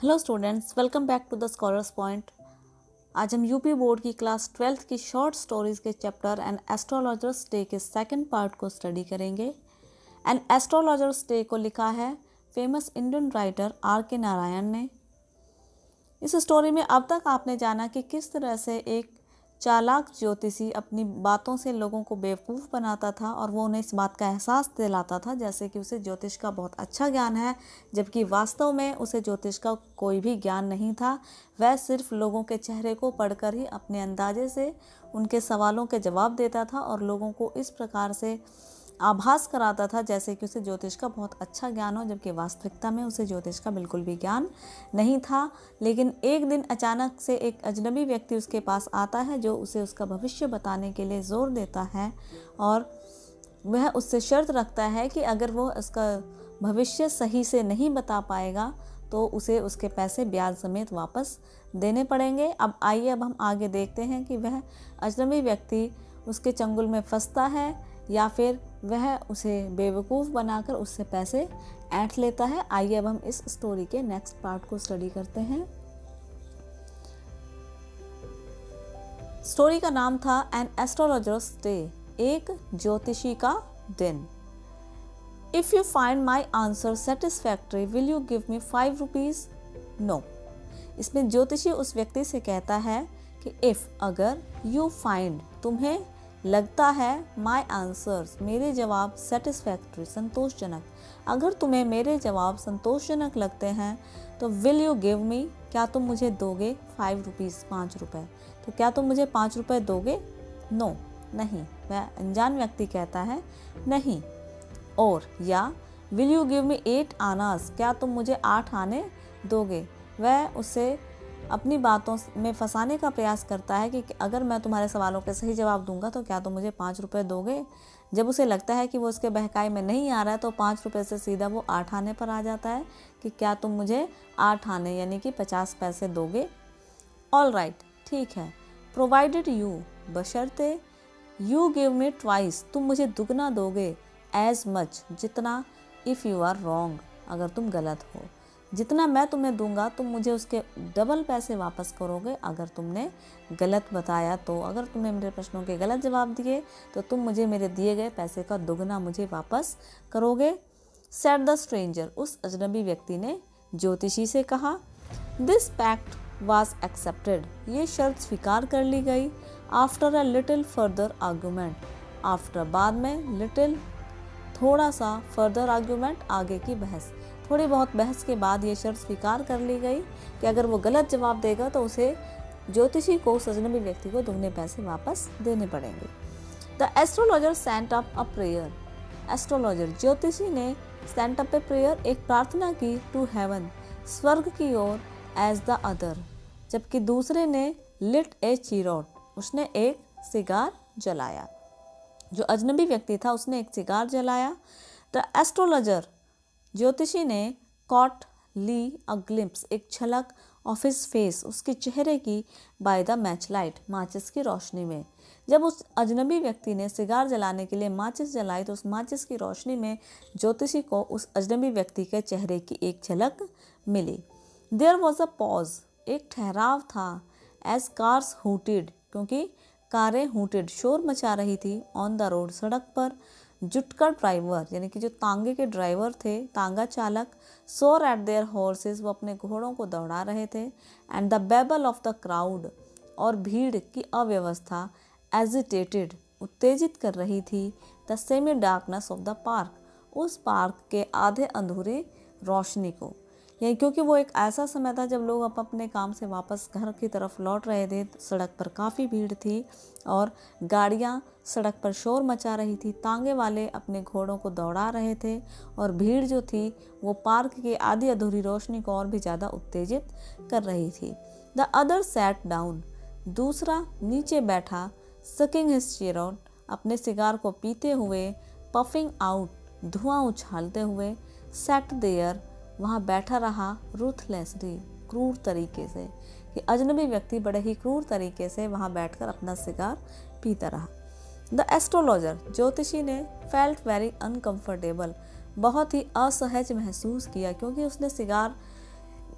Hello students, welcome back to the Scholars Point. आज हम UP board की class 12th की शॉर्ट स्टोरीज के चैप्टर एन एस्ट्रोलॉजर्स डे के सेकंड पार्ट को स्टडी करेंगे। एन एस्ट्रोलॉजर्स डे को लिखा है फेमस इंडियन राइटर आर के नारायण ने। इस स्टोरी में अब तक आपने जाना कि किस तरह से एक चालाक ज्योतिषी अपनी बातों से लोगों को बेवकूफ़ बनाता था और वो उन्हें इस बात का एहसास दिलाता था जैसे कि उसे ज्योतिष का बहुत अच्छा ज्ञान है, जबकि वास्तव में उसे ज्योतिष का कोई भी ज्ञान नहीं था। वह सिर्फ लोगों के चेहरे को पढ़कर ही अपने अंदाजे से उनके सवालों के जवाब देता था और लोगों को इस प्रकार से आभास कराता था जैसे कि उसे ज्योतिष का बहुत अच्छा ज्ञान हो, जबकि वास्तविकता में उसे ज्योतिष का बिल्कुल भी ज्ञान नहीं था। लेकिन एक दिन अचानक से एक अजनबी व्यक्ति उसके पास आता है जो उसे उसका भविष्य बताने के लिए ज़ोर देता है और वह उससे शर्त रखता है कि अगर वो उसका भविष्य सही से नहीं बता पाएगा तो उसे उसके पैसे ब्याज समेत वापस देने पड़ेंगे। अब हम आगे देखते हैं कि वह अजनबी व्यक्ति उसके चंगुल में फंसता है या फिर वह उसे बेवकूफ़ बनाकर उससे पैसे ऐंठ लेता है। आइए अब हम इस स्टोरी के नेक्स्ट पार्ट को स्टडी करते हैं। स्टोरी का नाम था एन एस्ट्रोलॉजर्स डे, एक ज्योतिषी का दिन। If you find my answer satisfactory will you give me 5 rupees? No. इसमें ज्योतिषी उस व्यक्ति से कहता है कि इफ़ अगर यू फाइंड तुम्हें लगता है माई आंसर्स मेरे जवाब सेटिस्फैक्ट्री संतोषजनक, अगर तुम्हें मेरे जवाब संतोषजनक लगते हैं तो विल यू गिव मी क्या तुम मुझे दोगे 5 रुपीज़ 5 रुपये? तो क्या तुम मुझे 5 रुपये दोगे? नो, नहीं। वह अनजान व्यक्ति कहता है नहीं। और या विल यू गिव मी 8 आनास क्या तुम मुझे 8 आने दोगे? वह उससे अपनी बातों में फंसाने का प्रयास करता है कि अगर मैं तुम्हारे सवालों के सही जवाब दूंगा तो क्या तुम मुझे 5 रुपये दोगे? जब उसे लगता है कि वो उसके बहकाई में नहीं आ रहा है तो 5 रुपये से सीधा वो 8 आने पर आ जाता है कि क्या तुम मुझे 8 आने यानी कि 50 पैसे दोगे? ऑल राइट, ठीक है। प्रोवाइडेड यू बशर्ते यू गिव मी ट्वाइस तुम मुझे दुगना दोगे, एज मच जितना, इफ़ यू आर रॉन्ग अगर तुम गलत हो। जितना मैं तुम्हें दूंगा तुम मुझे उसके डबल पैसे वापस करोगे अगर तुमने गलत बताया तो। अगर तुमने मेरे प्रश्नों के गलत जवाब दिए तो तुम मुझे मेरे दिए गए पैसे का दुगना मुझे वापस करोगे। सेड द स्ट्रेंजर, उस अजनबी व्यक्ति ने ज्योतिषी से कहा। दिस पैक्ट वाज एक्सेप्टेड, ये शर्त स्वीकार कर ली गई। After a little further argument, after बाद में, लिटिल थोड़ा सा, फर्दर आर्गूमेंट आगे की बहस, थोड़ी बहुत बहस के बाद ये शर्त स्वीकार कर ली गई कि अगर वो गलत जवाब देगा तो उसे ज्योतिषी को उस अजनबी व्यक्ति को दुगने पैसे वापस देने पड़ेंगे। The astrologer sent up a prayer, astrologer ज्योतिषी ने सेंट अप ए प्रेयर एक प्रार्थना की, टू हेवन स्वर्ग की ओर, एज द अदर जबकि दूसरे ने लिट ए चीरोट, उसने एक सिगार जलाया। जो अजनबी व्यक्ति था उसने एक सिगार जलाया। द एस्ट्रोलॉजर ज्योतिषी ने कॉट ली अ ग्लिम्प्स, एक झलक ऑफ हिज फेस, उसके चेहरे की, बाय द मैच लाइट, माचिस की रोशनी में। जब उस अजनबी व्यक्ति ने सिगार जलाने के लिए माचिस जलाई तो उस माचिस की रोशनी में ज्योतिषी को उस अजनबी व्यक्ति के चेहरे की एक झलक मिली। देयर वॉज अ पॉज, एक ठहराव था। एज कार्स हूटेड, क्योंकि कारें हूटेड शोर मचा रही थी। ऑन द रोड, सड़क पर। जुटकर ड्राइवर यानी कि जो तांगे के ड्राइवर थे, तांगा चालक, सोर एट देयर हॉर्सेस, वो अपने घोड़ों को दौड़ा रहे थे। And the babble of the crowd, और भीड़ की अव्यवस्था, एजिटेटेड, उत्तेजित कर रही थी। The semi darkness of the park, उस पार्क के आधे अधूरे रोशनी को, यही क्योंकि वो एक ऐसा समय था जब लोग अपने काम से वापस घर की तरफ लौट रहे थे। सड़क पर काफ़ी भीड़ थी और गाड़ियाँ सड़क पर शोर मचा रही थी। तांगे वाले अपने घोड़ों को दौड़ा रहे थे और भीड़ जो थी वो पार्क की आधी अधूरी रोशनी को और भी ज़्यादा उत्तेजित कर रही थी। द अदर सैट डाउन, दूसरा नीचे बैठा। सकिंग हिज चिरोट, अपने सिगार को पीते हुए। पफिंग आउट, धुआं उछालते हुए। सैट देयर, वहाँ बैठा रहा। रूथलेसली, क्रूर तरीके से, कि अजनबी व्यक्ति बड़े ही क्रूर तरीके से वहाँ बैठकर अपना सिगार पीता रहा। द एस्ट्रोलॉजर, ज्योतिषी ने फेल्ट वेरी अनकंफर्टेबल, बहुत ही असहज महसूस किया क्योंकि उसने सिगार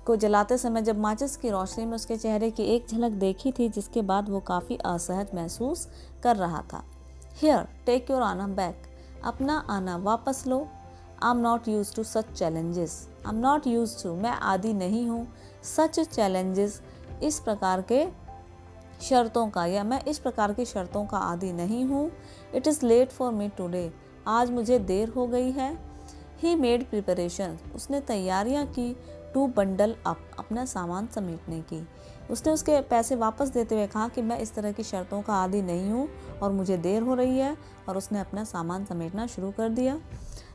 को जलाते समय जब माचिस की रोशनी में उसके चेहरे की एक झलक देखी थी, जिसके बाद वो काफ़ी असहज महसूस कर रहा था। Here take your anna back, अपना आना वापस लो। I am not used to such challenges, I am not used to, मैं आदी नहीं हूँ, सच चैलेंजेस, इस प्रकार के शर्तों का, या मैं इस प्रकार की शर्तों का आदी नहीं हूँ। It is late for me today, आज मुझे देर हो गई है। ही मेड प्रिपरेशन, उसने तैयारियाँ की। टू बंडल अप, अपना सामान समेटने की। उसने उसके पैसे वापस देते हुए कहा कि मैं इस तरह की शर्तों का आदी नहीं हूँ और मुझे देर हो रही है, और उसने अपना सामान समेटना शुरू कर दिया।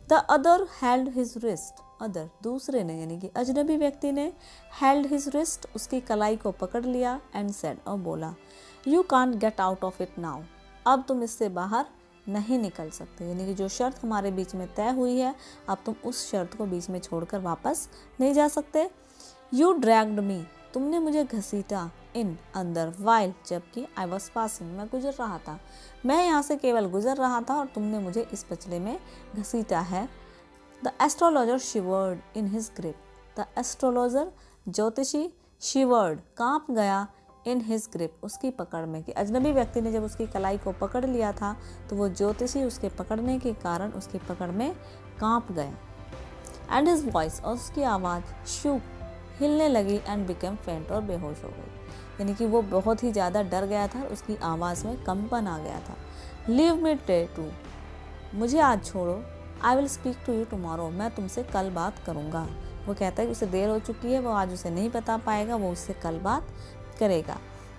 The other held his wrist, other दूसरे ने यानी कि अजनबी व्यक्ति ने, हेल्ड हिज रिस्ट उसकी कलाई को पकड़ लिया, एंड सेड और बोला, you can't get out of it now, अब तुम इससे बाहर नहीं निकल सकते, यानी कि जो शर्त हमारे बीच में तय हुई है, अब तुम उस शर्त को बीच में छोड़कर वापस नहीं जा सकते। यू ड्रैग्ड मी, तुमने मुझे घसीटा, इन अंदर, वाइल जबकि, आई वॉज पासिंग मैं गुजर रहा था, मैं यहाँ से केवल गुजर रहा था और तुमने मुझे इस पचड़े में घसीटा है। The astrologer शिवर्ड in his grip, the astrologer ज्योतिषी शिवर्ड कांप गया, इन हिज ग्रिप उसकी पकड़ में, कि अजनबी व्यक्ति ने जब उसकी कलाई को पकड़ लिया था तो वो ज्योतिषी उसके पकड़ने के कारण उसकी पकड़ में कांप गया। एंड हिज वॉइस, और उसकी आवाज़, शूक हिलने लगी, एंड बिकम फेंट और बेहोश हो गई, यानी कि वो बहुत ही ज़्यादा डर गया था, उसकी आवाज़ में कंपन आ गया था। लीव मी टू, मुझे आज छोड़ो, I will speak to you tomorrow, मैं तुमसे कल बात करूँगा। वो कहता है कि उसे देर हो चुकी है, वो आज उसे नहीं बता पाएगा, वो उससे कल बात करेगा।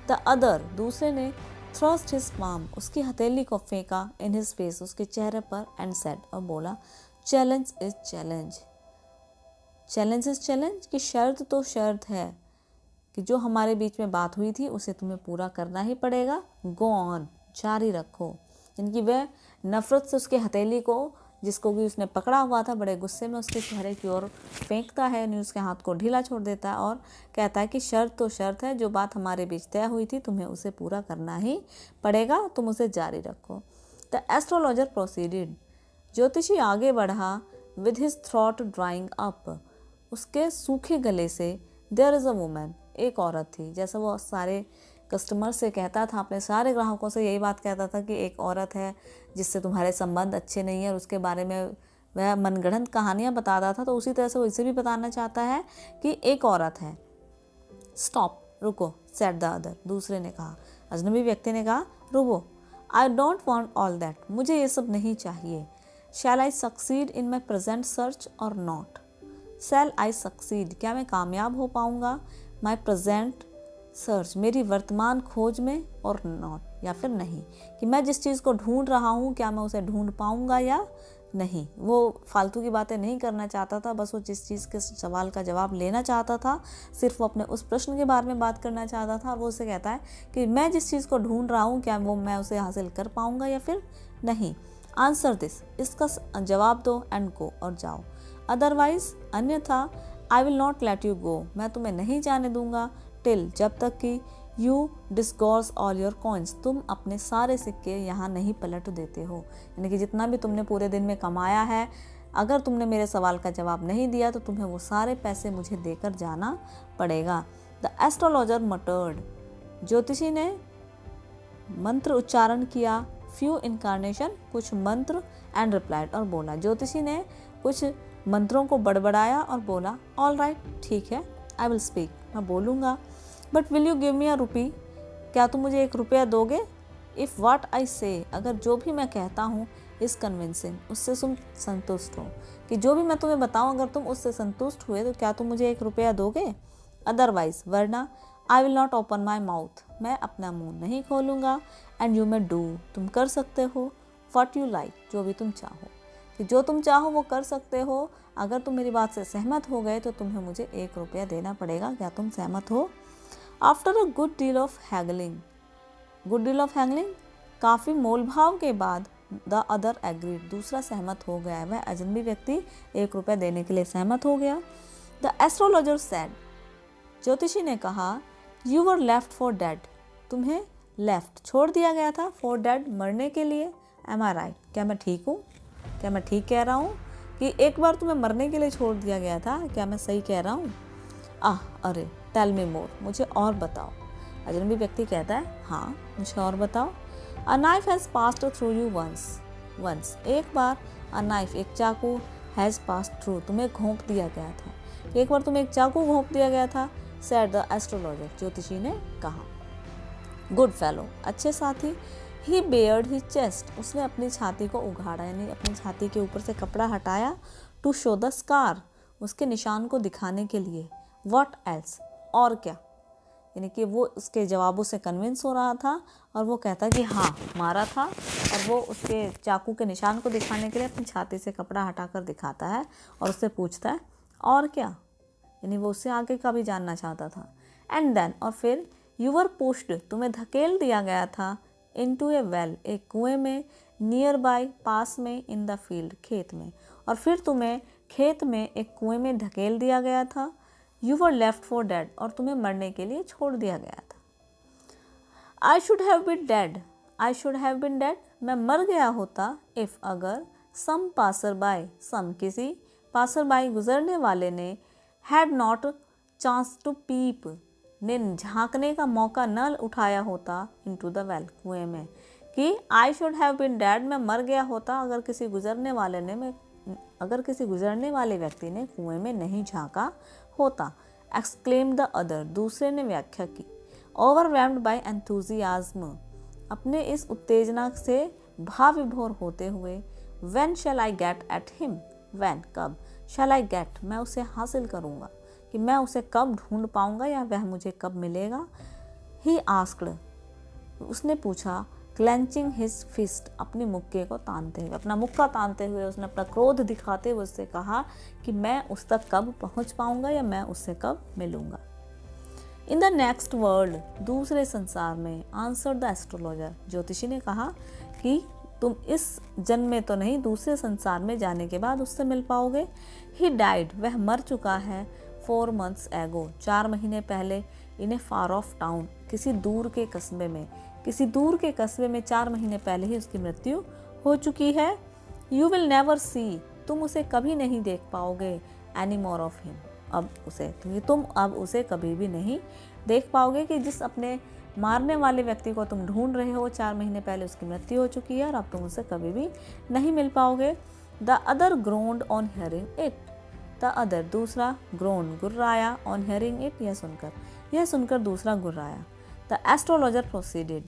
द अदर दूसरे ने, थ्रस्ट हिज पाम उसकी हथेली को फेंका, इन हिज फेस उसके चेहरे पर, एंड सेड और बोला, challenge is challenge, challenge is challenge, कि शर्त तो शर्त है कि जो हमारे बीच में बात हुई थी उसे तुम्हें पूरा करना ही पड़ेगा। गो ऑन, जारी रखो, यानी कि वह नफरत से उसके हथेली को, जिसको कि उसने पकड़ा हुआ था, बड़े गुस्से में उसके चेहरे की ओर फेंकता है, यानी उसके हाथ को ढीला छोड़ देता है और कहता है कि शर्त तो शर्त है, जो बात हमारे बीच तय हुई थी तुम्हें उसे पूरा करना ही पड़ेगा, तुम उसे जारी रखो। द एस्ट्रोलॉजर प्रोसीडेड, ज्योतिषी आगे बढ़ा, with his throat drawing up, उसके सूखे गले से, देयर इज़ अ वुमन, एक औरत थी। जैसा वो सारे कस्टमर से कहता था, अपने सारे ग्राहकों से यही बात कहता था कि एक औरत है जिससे तुम्हारे संबंध अच्छे नहीं है, और उसके बारे में वह मनगढ़ंत कहानियाँ बताता था, तो उसी तरह से वो इसे भी बताना चाहता है कि एक औरत है। स्टॉप, रुको, सेड द अदर, दूसरे ने कहा, अजनबी व्यक्ति ने कहा, रुको, I don't want all that, मुझे ये सब नहीं चाहिए। Shall I succeed in my present search or not, shall I succeed, क्या मैं कामयाब हो पाऊँगा, माई प्रेजेंट सर्च, मेरी वर्तमान खोज में, और नॉट, या फिर नहीं, कि मैं जिस चीज़ को ढूंढ रहा हूँ क्या मैं उसे ढूंढ पाऊँगा या नहीं। वो फालतू की बातें नहीं करना चाहता था, बस वो जिस चीज़ के सवाल का जवाब लेना चाहता था, सिर्फ वो अपने उस प्रश्न के बारे में बात करना चाहता था, और वो उसे कहता है कि मैं जिस चीज़ को ढूंढ रहा हूँ क्या वो मैं उसे हासिल कर पाऊँगा या फिर नहीं। आंसर दिस, इसका जवाब दो, एंड गो, और जाओ, अदरवाइज, अन्यथा, I will not let you go, मैं तुम्हें नहीं जाने दूंगा, टिल, जब तक कि, यू डिस्गोर्स ऑल योर कॉइन्स, तुम अपने सारे सिक्के यहाँ नहीं पलट देते हो, यानी कि जितना भी तुमने पूरे दिन में कमाया है, अगर तुमने मेरे सवाल का जवाब नहीं दिया तो तुम्हें वो सारे पैसे मुझे देकर जाना पड़ेगा। द एस्ट्रोलॉजर मटर्ड, ज्योतिषी ने मंत्र उच्चारण किया, फ्यू इनकारनेशन, कुछ मंत्र, एंड रिप्लाइड, और बोला, ज्योतिषी ने कुछ मंत्रों को बड़बड़ाया और बोला, ऑल राइट, ठीक है, आई विल स्पीक, मैं बोलूँगा, but will you give me a rupee, क्या तुम मुझे 1 रुपया दोगे। इफ़ व्हाट आई से, अगर जो भी मैं कहता हूँ, इज़ कन्विंसिंग, उससे तुम संतुष्ट हो, कि जो भी मैं तुम्हें बताऊँ अगर तुम उससे संतुष्ट हुए तो क्या तुम मुझे 1 रुपया दोगे। अदरवाइज, वरना, I will not open my mouth, मैं अपना मुँह नहीं खोलूँगा, एंड यू मे डू, तुम कर सकते हो, व्हाट यू लाइक, जो भी तुम चाहो, कि जो तुम चाहो वो कर सकते हो। अगर तुम मेरी बात से सहमत हो गए तो तुम्हें मुझे 1 रुपया देना पड़ेगा, क्या तुम सहमत हो। After a good deal of haggling, good deal of haggling, काफ़ी मोल भाव के बाद, द अदर एग्रीड, दूसरा सहमत हो गया, वह अजनबी व्यक्ति 1 रुपया देने के लिए सहमत हो गया। द एस्ट्रोलॉजर सेड, ज्योतिषी ने कहा, you were left for dead, तुम्हें लेफ्ट छोड़ दिया गया था, फॉर डेड मरने के लिए, एम आई राइट, क्या मैं ठीक हूँ, क्या मैं ठीक कह रहा हूँ कि एक बार तुम्हें मरने के लिए छोड़ दिया गया था, क्या मैं सही कह रहा हूँ। अरे टेल मी मोर, मुझे और बताओ। अजनबी व्यक्ति कहता है हाँ मुझे और बताओ। A knife has passed through you once, एक बार। अ नाइफ, एक चाकू। हैज़ पास्ड थ्रू, तुम्हें घोंप दिया गया था, एक बार तुम्हें एक चाकू घोंप दिया गया था। सेड द एस्ट्रोलॉजर, ज्योतिषी ने कहा। गुड फेलो, अच्छे साथी। ही बेयर्ड हिज चेस्ट, उसने अपनी छाती को उघाड़ा, यानी अपनी छाती के ऊपर से कपड़ा हटाया। टू शो द स्कार, उसके निशान को दिखाने के लिए। व्हाट एल्स, और क्या, यानी कि वो उसके जवाबों से कन्विंस हो रहा था और वो कहता कि हाँ मारा था, और वो उसके चाकू के निशान को दिखाने के लिए अपनी छाती से कपड़ा हटाकर दिखाता है और उससे पूछता है और क्या, यानी वो उससे आगे का भी जानना चाहता था। एंड देन, और फिर, यू वर पुश्ड, तुम्हें धकेल दिया गया था। इनटू ए वेल, एक कुएं में। नियर बाय, पास में। इन द फील्ड, खेत में, और फिर तुम्हें खेत में एक कुएं में धकेल दिया गया था। You were left for dead, और तुम्हें मरने के लिए छोड़ दिया गया था। I should have been dead, I should have been dead, मैं मर गया होता। इफ़, अगर। सम पासर बाय, सम, किसी। पासर बाय, गुजरने वाले ने। Had not chance to peep, ने झांकने का मौका न उठाया होता। इनटू द वेल, कुएं में। कि I should have been dead, मैं मर गया होता अगर किसी गुजरने वाले व्यक्ति ने कुएं में नहीं झांका होता। एक्सक्लेम्ड द अदर, दूसरे ने व्याख्या की। ओवरवेल्म्ड बाय एंथुजियाज्म, अपने इस उत्तेजना से भाव विभोर होते हुए। When shall I get at him, when, कब। शैल आई गेट, मैं उसे हासिल करूँगा, कि मैं उसे कब ढूंढ पाऊंगा या वह मुझे कब मिलेगा। ही आस्क्ड, उसने पूछा। क्लेंचिंग हिज फिस्ट, अपनी मुक्के को तानते हुए, अपना मुक्का तानते हुए उसने अपना क्रोध दिखाते हुए उससे कहा कि मैं उस तक कब पहुंच पाऊंगा या मैं उससे कब मिलूंगा। इन द नेक्स्ट वर्ल्ड, दूसरे संसार में। आंसर द एस्ट्रोलॉजर, ज्योतिषी ने कहा कि तुम इस जन्म में तो नहीं, दूसरे संसार में जाने के बाद उससे मिल पाओगे। ही डाइड, वह मर चुका है। 4 months ago, 4 महीने पहले। इन ए फार ऑफ टाउन, किसी दूर के कस्बे में। किसी दूर के कस्बे में 4 महीने पहले ही उसकी मृत्यु हो चुकी है। यू विल नेवर सी, तुम उसे कभी नहीं देख पाओगे। एनी मोर ऑफ हिम, अब उसे, क्योंकि तुम अब उसे कभी भी नहीं देख पाओगे, कि जिस अपने मारने वाले व्यक्ति को तुम ढूंढ रहे हो 4 महीने पहले उसकी मृत्यु हो चुकी है और अब तुम उसे कभी भी नहीं मिल पाओगे। The other ग्रोन्ड on hearing it, the other, दूसरा। ग्रोन, गुर्राया। ऑन हियरिंग इट, यह सुनकर दूसरा गुर्राया। द एस्ट्रोलॉजर प्रोसीडेड,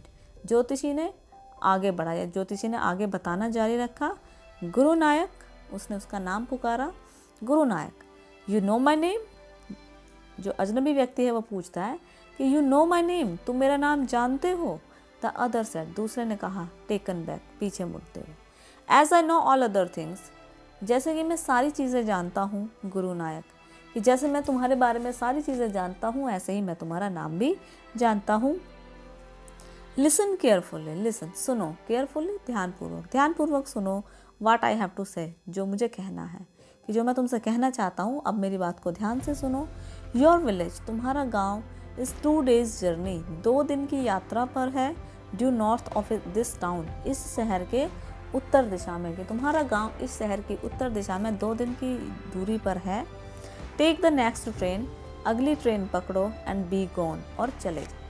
ज्योतिषी ने आगे बढ़ाया, ज्योतिषी ने आगे बताना जारी रखा। गुरु नायक, उसने उसका नाम पुकारा। गुरु नायक, यू नो माई नेम, जो अजनबी व्यक्ति है वो पूछता है कि यू नो माई नेम, तुम मेरा नाम जानते हो। द अदर सेड, दूसरे ने कहा। टेकन बैक, पीछे मुड़ते हुए। As I know all other things, जैसे कि मैं सारी चीज़ें जानता हूँ। गुरु नायक, कि जैसे मैं तुम्हारे बारे में सारी चीज़ें जानता हूँ ऐसे ही मैं तुम्हारा नाम भी जानता हूँ। लिसन केयरफुली, लिसन, सुनो। केयरफुली, ध्यानपूर्वक सुनो। वाट आई हैव टू से, जो मुझे कहना है, कि जो मैं तुमसे कहना चाहता हूँ, अब मेरी बात को ध्यान से सुनो। योर विलेज, तुम्हारा गाँव। इस 2 days जर्नी, 2 दिन की यात्रा पर है। Due north of this town, इस शहर के उत्तर दिशा में, कि तुम्हारा गांव इस शहर की उत्तर दिशा में 2 दिन की दूरी पर है। टेक द नेक्स्ट ट्रेन, अगली ट्रेन पकड़ो। एंड बी गॉन, और चले जाओ,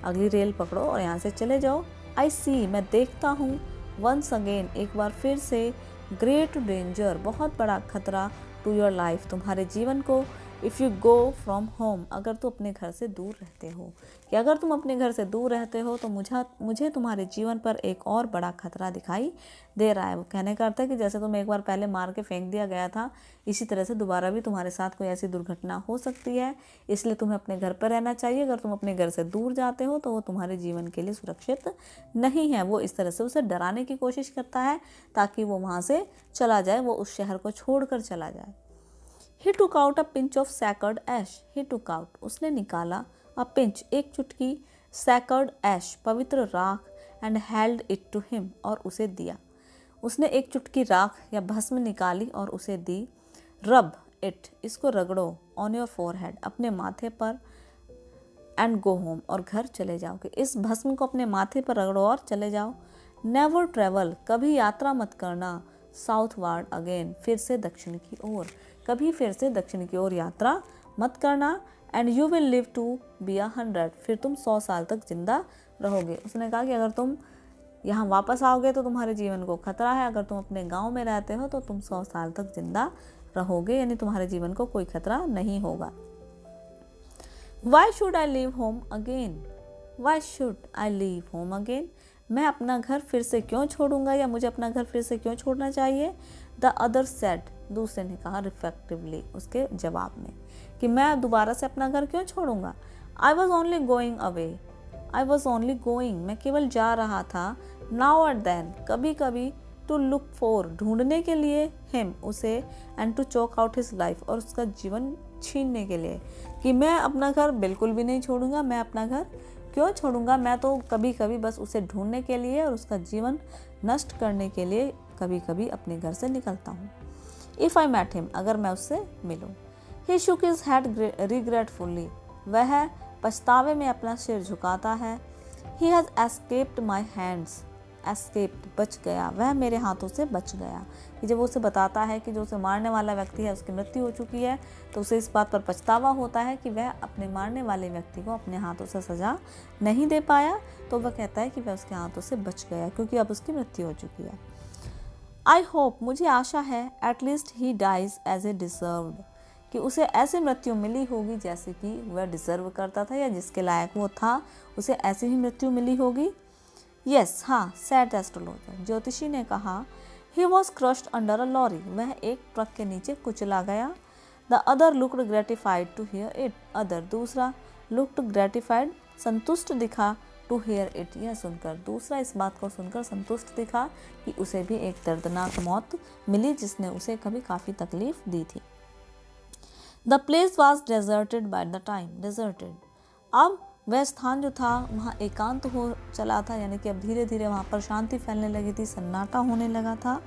अगली रेल पकड़ो और यहाँ से चले जाओ। आई सी, मैं देखता हूँ। वंस अगेन, एक बार फिर से। ग्रेट डेंजर, बहुत बड़ा खतरा। टू योर लाइफ, तुम्हारे जीवन को। If you go from home, अगर तुम अपने घर से दूर रहते हो, कि अगर तुम अपने घर से दूर रहते हो तो मुझे तुम्हारे जीवन पर एक और बड़ा खतरा दिखाई दे रहा है। वो कहने का अर्थ है कि जैसे तुम एक बार पहले मार के फेंक दिया गया था, इसी तरह से दोबारा भी तुम्हारे साथ कोई ऐसी दुर्घटना हो सकती है, इसलिए तुम्हें अपने घर पर रहना चाहिए। अगर तुम अपने घर से दूर जाते हो तो वो तुम्हारे जीवन के लिए सुरक्षित नहीं है। वो इस तरह से उसे डराने की कोशिश करता है ताकि वो वहाँ से चला जाए, वो उस शहर को छोड़कर चला जाए। He took out a pinch of sacred ash. He took out, उसने निकाला। A pinch, एक चुटकी। Sacred ash, पवित्र राख। And held it to him, और उसे दिया। उसने एक चुटकी राख या भस्म निकाली और उसे दी। Rub it, इसको रगड़ो। On your forehead, अपने माथे पर। And go home, और घर चले जाओ, कि इस भस्म को अपने माथे पर रगड़ो और चले जाओ। Never travel, कभी यात्रा मत करना। Southward again, फिर से दक्षिण की ओर, कभी फिर से दक्षिण की ओर यात्रा मत करना, and you will live to be 100, फिर तुम 100 साल तक जिंदा रहोगे। उसने कहा कि अगर तुम यहाँ वापस आओगे तो तुम्हारे जीवन को खतरा है, अगर तुम अपने गांव में रहते हो तो तुम 100 साल तक जिंदा रहोगे, यानी तुम्हारे जीवन को कोई खतरा नहीं होगा। Why should I leave home again? Why should I leave home again? मैं अपना घर फिर से क्यों छोड़ूंगा, या मुझे अपना घर फिर से क्यों छोड़ना चाहिए? The other said, दूसरे ने कहा रिफ्लेक्टिवली, उसके जवाब में, कि मैं दोबारा से अपना घर क्यों छोड़ूंगा। I was only going away. I was only going, मैं केवल जा रहा था, now and then, कभी कभी, to look for, ढूंढने के लिए, him, उसे, and to choke out his life, और उसका जीवन छीनने के लिए, कि मैं अपना घर बिल्कुल भी नहीं छोड़ूंगा। मैं अपना घर क्यों छोड़ूंगा, मैं तो कभी कभी बस उसे ढूंढने के लिए और उसका जीवन नष्ट करने के लिए कभी कभी अपने घर से निकलता हूँ। इफ़ आई मेट हिम, अगर मैं उससे मिलूँ। ही शुक हिज हेड रिग्रेटफुली, वह पछतावे में अपना सिर झुकाता है। He has escaped my hands, escaped, बच गया, वह मेरे हाथों से बच गया। कि जब वो उसे बताता है कि जो उसे मारने वाला व्यक्ति है उसकी मृत्यु हो चुकी है, तो उसे इस बात पर पछतावा होता है कि वह अपने मारने वाले व्यक्ति को अपने हाथों से सजा नहीं दे पाया, तो वह कहता है कि वह उसके हाथों से बच गया क्योंकि अब उसकी मृत्यु हो चुकी है। आई होप, मुझे आशा है, at least he dies as a deserved, कि उसे ऐसी मृत्यु मिली होगी जैसे कि वह डिजर्व करता था, या जिसके लायक वो था उसे ऐसी ही मृत्यु मिली होगी। यस, हाँ, सैड एस्ट्रोलॉजर, ज्योतिषी ने कहा। He was crushed under a lorry, वह एक ट्रक के नीचे कुचला गया। The other looked gratified to hear it, other, दूसरा, लुक्ड ग्रेटिफाइड, संतुष्ट दिखा, टू हियर इट, यह सुनकर, दूसरा इस बात को सुनकर संतुष्ट दिखा कि उसे भी एक दर्दनाक मौत मिली जिसने उसे कभी काफ़ी तकलीफ दी थी। The place was deserted by the time, deserted, अब वह स्थान जो था वहाँ एकांत हो चला था, यानी कि अब धीरे धीरे वहाँ पर शांति फैलने लगी थी, सन्नाटा होने लगा था।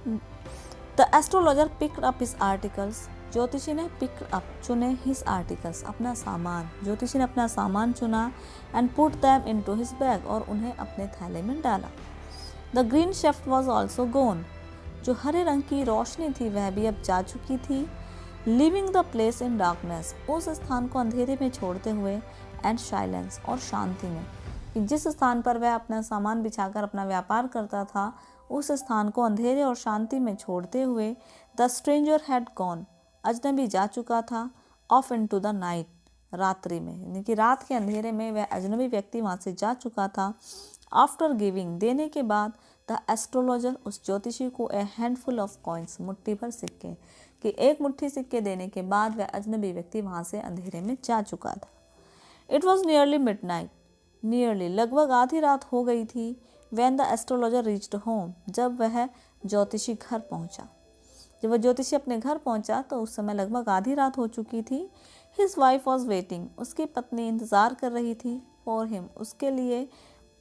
The astrologer picked up his articles, ज्योतिषी ने पिक्ड अप, चुने, हिज आर्टिकल्स, अपना सामान, ज्योतिषी ने अपना सामान चुना, and put them into his bag, और उन्हें अपने थैले में डाला। The green shaft was also gone, जो हरे रंग की रोशनी थी वह भी अब जा चुकी थी। Living the place in darkness, उस स्थान को अंधेरे में छोड़ते हुए, एंड साइलेंस, और शांति में, कि जिस स्थान पर वह अपना सामान बिछाकर अपना व्यापार करता था उस स्थान को अंधेरे और शांति में छोड़ते हुए। द स्ट्रेंजर हैड गॉन, अजनबी जा चुका था, ऑफ इनटू द नाइट, रात्रि में, यानी कि रात के अंधेरे में वह अजनबी व्यक्ति वहाँ से जा चुका था। आफ्टर गिविंग, देने के बाद, द एस्ट्रोलॉजर, उस ज्योतिषी को, ए हैंडफुल ऑफ कॉइन्स, मुट्ठी भर सिक्के, कि एक मुट्ठी सिक्के देने के बाद वह अजनबी व्यक्ति वहाँ से अंधेरे में जा चुका था। It was nearly midnight, nearly, लगभग आधी रात हो गई थी। When the astrologer reached home, जब वह ज्योतिषी घर पहुंचा, जब वह ज्योतिषी अपने घर पहुंचा तो उस समय लगभग आधी रात हो चुकी थी। हिज वाइफ वॉज वेटिंग, उसकी पत्नी इंतज़ार कर रही थी, फॉर हिम, उसके लिए,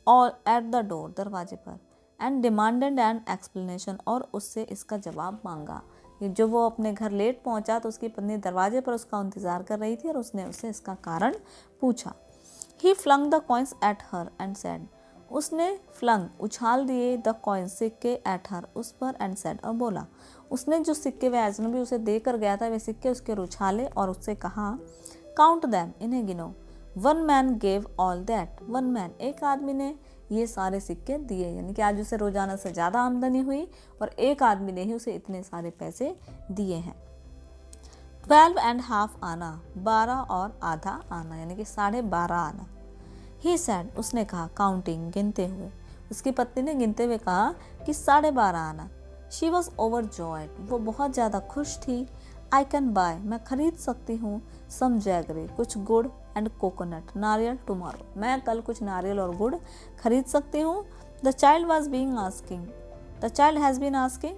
और एट द डोर, दरवाजे पर, एंड डिमांडेड एन एक्सप्लेनेशन, और उससे इसका जवाब मांगा। जो वो अपने घर लेट पहुंचा तो उसकी पत्नी दरवाजे पर उसका इंतज़ार कर रही थी और उसने उससे इसका कारण पूछा। He flung the coins at her and said, उसने फ्लंग, उछाल दिए, द कॉइन्स, सिक्के, एट हर, उस पर, एंड सेड, और बोला। उसने जो सिक्के वह अजनबी उसे देकर गया था वे सिक्के उसके उछाले और उससे कहा, काउंट दैम, इन्हें गिनो। One man gave all that, one man, एक आदमी ने ये सारे सिक्के दिए, यानी कि आज उसे रोजाना से ज़्यादा आमदनी हुई और एक आदमी ने ही उसे इतने सारे पैसे दिए हैं। 12.5 आना, 12 और आधा आना, यानी कि 12.5 आना। ही सैड, उसने कहा, काउंटिंग, गिनते हुए, उसकी पत्नी ने गिनते हुए कहा कि 12.5 आना। शी वॉज ओवर जॉयड, वो बहुत ज़्यादा खुश थी। आई कैन बाय, मैं खरीद सकती हूँ, सम जैगरी, कुछ गुड़, एंड कोकोनट, नारियल, टुमारो, मैं कल कुछ नारियल और गुड़ खरीद सकती हूँ। The child was being asking, the child has been asking,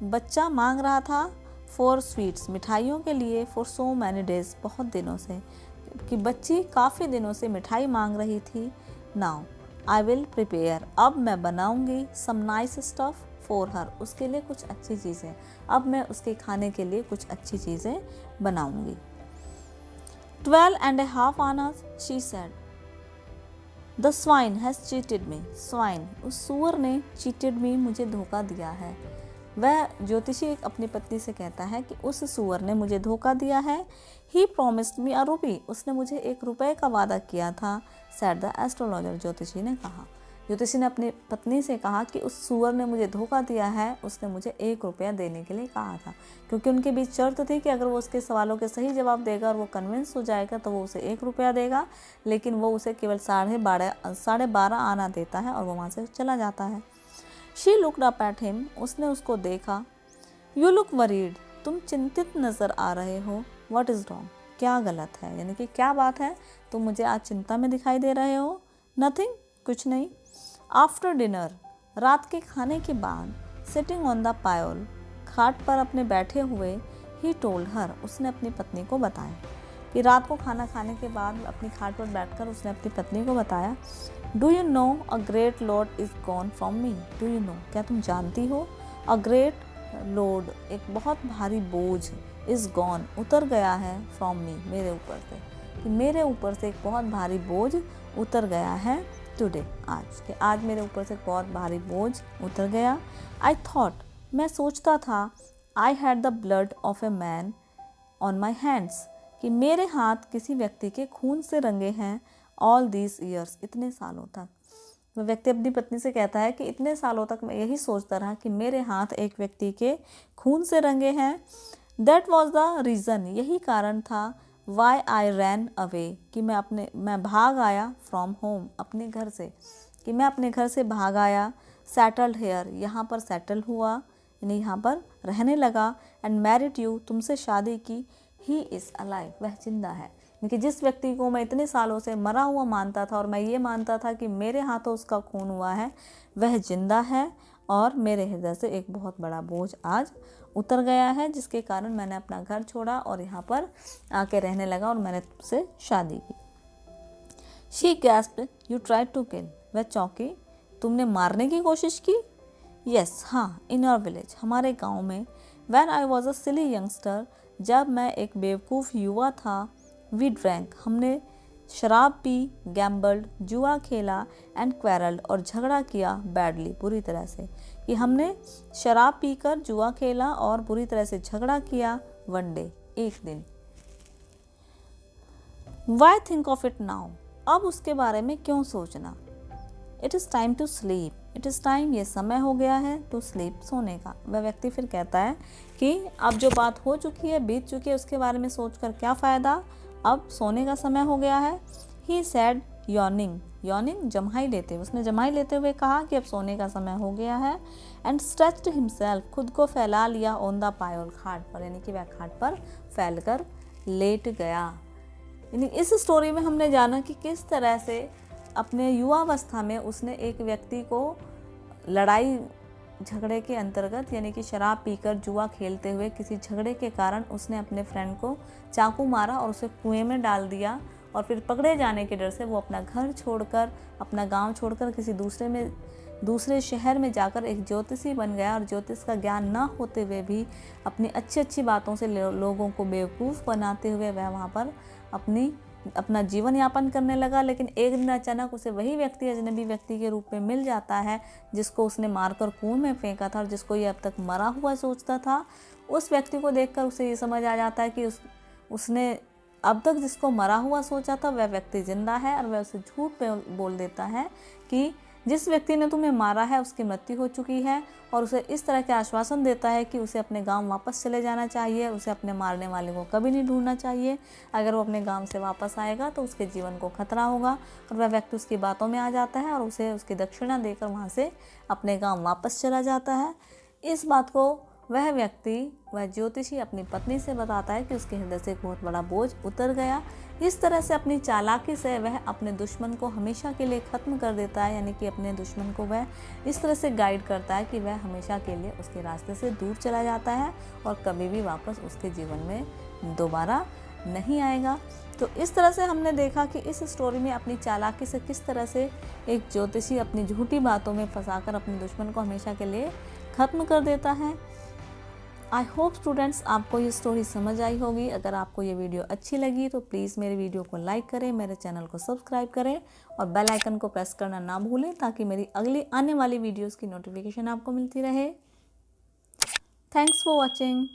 बच्चा मांग रहा था, फॉर स्वीट्स, मिठाइयों के लिए, फॉर सो मैनी डेज, बहुत दिनों से, कि बच्ची काफ़ी दिनों से मिठाई मांग रही थी। नाउ आई विल प्रिपेयर, अब मैं बनाऊंगी, some nice stuff for her, उसके लिए कुछ अच्छी चीज़ें, अब मैं उसके खाने के लिए कुछ अच्छी चीज़ें बनाऊंगी। 12.5 annas, she said, the swine has cheated me, swine, उस सूअर ने, चीटेड मी, मुझे धोखा दिया है। वह ज्योतिषी अपनी पत्नी से कहता है कि उस सुअर ने मुझे धोखा दिया है। ही प्रोमिस्ड मी अ रूपी, उसने मुझे 1 रुपये का वादा किया था। सेड द एस्ट्रोलॉजर, ज्योतिषी ने कहा। ज्योतिषी ने अपनी पत्नी से कहा कि उस सुअर ने मुझे धोखा दिया है, उसने मुझे 1 रुपया देने के लिए कहा था, क्योंकि उनके बीच शर्त थी कि अगर वो उसके सवालों के सही जवाब देगा और वो कन्विंस हो जाएगा तो वो उसे 1 रुपया देगा, लेकिन वो उसे केवल 12.5 आना देता है और वो वहाँ से चला जाता है। She looked up at him, उसने उसको देखा। यू लुक वरीड, तुम चिंतित नज़र आ रहे हो। व्हाट इज़ रॉन्ग, क्या गलत है, यानी कि क्या बात है, तुम मुझे आज चिंता में दिखाई दे रहे हो। नथिंग, कुछ नहीं। आफ्टर डिनर, रात के खाने के बाद, सिटिंग ऑन द पायल, खाट पर अपने बैठे हुए, ही टोल्ड हर, उसने अपनी पत्नी को बताया कि रात को खाना खाने के बाद अपनी खाट पर बैठकर उसने अपनी पत्नी को बताया, do you know a great load is gone from me. Do you know, क्या तुम जानती हो, अ ग्रेट लोड, एक बहुत भारी बोझ, इज़ गॉन, उतर गया है, फ्रॉम मी, मेरे ऊपर से, कि मेरे ऊपर से एक बहुत भारी बोझ उतर गया है। टुडे, आज, कि आज मेरे ऊपर से बहुत भारी बोझ उतर गया। आई थॉट, मैं सोचता था, I had the blood of a man on my hands, कि मेरे हाथ किसी व्यक्ति के खून से रंगे हैं। ऑल दीज ईयर्स, इतने सालों तक। वह व्यक्ति अपनी पत्नी से कहता है कि इतने सालों तक मैं यही सोचता रहा कि मेरे हाथ एक व्यक्ति के खून से रंगे हैं। दैट वॉज द रीज़न, यही कारण था। वाई आई रैन अवे, कि मैं भाग आया। फ्रॉम होम, अपने घर से, कि मैं अपने घर से भाग आया। सेटल्ड हेयर, यहाँ पर सेटल हुआ, यानी यहाँ पर रहने लगा। एंड मैरिड यू, तुमसे शादी की। ही इज़ अलाइव, वह जिंदा है, क्योंकि जिस व्यक्ति को मैं इतने सालों से मरा हुआ मानता था और मैं ये मानता था कि मेरे हाथों उसका खून हुआ है, वह जिंदा है और मेरे हृदय से एक बहुत बड़ा बोझ आज उतर गया है, जिसके कारण मैंने अपना घर छोड़ा और यहाँ पर आके रहने लगा और मैंने तुमसे शादी की। She gasped, you tried to kill, वह चौंकी, तुमने मारने की कोशिश की। यस, हाँ, इन आवर विलेज, हमारे गाँव में। When I was a silly youngster, जब मैं एक बेवकूफ़ युवा था। वी ड्रैंक, हमने शराब पी। गैम्बल्ड, जुआ खेला। एंड क्वेरल्ड, और झगड़ा किया। बैडली, बुरी तरह से, कि हमने शराब पीकर जुआ खेला और बुरी तरह से झगड़ा किया। वन डे, एक दिन। Why think of it now, अब उसके बारे में क्यों सोचना। It is time to sleep, it is time, ये समय हो गया है, टू स्लीप, सोने का। वह व्यक्ति फिर कहता है कि अब जो बात हो चुकी है, बीत चुकी है, उसके बारे में सोचकर क्या फ़ायदा, अब सोने का समय हो गया है। ही सैड यॉर्निंग, यॉर्निंग जम्हाई लेते हुए, उसने जम्हाई लेते हुए कहा कि अब सोने का समय हो गया है। एंड स्ट्रेच्ड हिमसेल्फ, खुद को फैला लिया। ऑन द पायल, खाट पर, यानी कि वह खाट पर फैलकर लेट गया। यानी इस स्टोरी में हमने जाना कि किस तरह से अपने युवावस्था में उसने एक व्यक्ति को लड़ाई झगड़े के अंतर्गत, यानी कि शराब पीकर जुआ खेलते हुए किसी झगड़े के कारण उसने अपने फ्रेंड को चाकू मारा और उसे कुएं में डाल दिया। और फिर पकड़े जाने के डर से वो अपना घर छोड़कर, अपना गांव छोड़कर किसी दूसरे शहर में जाकर एक ज्योतिषी बन गया। और ज्योतिष का ज्ञान ना होते हुए भी अपनी अच्छी अच्छी बातों से लोगों को बेवकूफ़ बनाते हुए वह वहाँ पर अपना जीवन यापन करने लगा। लेकिन एक दिन अचानक उसे वही व्यक्ति अजनबी व्यक्ति के रूप में मिल जाता है जिसको उसने मारकर कुएं में फेंका था और जिसको ये अब तक मरा हुआ सोचता था। उस व्यक्ति को देखकर उसे ये समझ आ जाता है कि उसने अब तक जिसको मरा हुआ सोचा था वह व्यक्ति जिंदा है। और वह उसे झूठ पे बोल देता है कि जिस व्यक्ति ने तुम्हें मारा है उसकी मृत्यु हो चुकी है। और उसे इस तरह के आश्वासन देता है कि उसे अपने गांव वापस चले जाना चाहिए, उसे अपने मारने वाले को कभी नहीं ढूंढना चाहिए। अगर वो अपने गांव से वापस आएगा तो उसके जीवन को खतरा होगा। और वह व्यक्ति उसकी बातों में आ जाता है और उसे उसकी दक्षिणा देकर वहाँ से अपने गाँव वापस चला जाता है। इस बात को वह ज्योतिषी अपनी पत्नी से बताता है कि उसके हृदय से एक बहुत बड़ा बोझ उतर गया। इस तरह से अपनी चालाकी से वह अपने दुश्मन को हमेशा के लिए ख़त्म कर देता है। यानी कि अपने दुश्मन को वह इस तरह से गाइड करता है कि वह हमेशा के लिए उसके रास्ते से दूर चला जाता है और कभी भी वापस उसके जीवन में दोबारा नहीं आएगा। तो इस तरह से हमने देखा कि इस स्टोरी में अपनी चालाकी से किस तरह से एक ज्योतिषी अपनी झूठी बातों में फंसाकर अपने दुश्मन को हमेशा के लिए ख़त्म कर देता है। आई होप स्टूडेंट्स आपको ये स्टोरी समझ आई होगी। अगर आपको ये वीडियो अच्छी लगी तो प्लीज़ मेरे वीडियो को लाइक करें, मेरे चैनल को सब्सक्राइब करें और बेल आइकन को प्रेस करना ना भूलें ताकि मेरी अगली आने वाली वीडियोस की नोटिफिकेशन आपको मिलती रहे। Thanks for watching.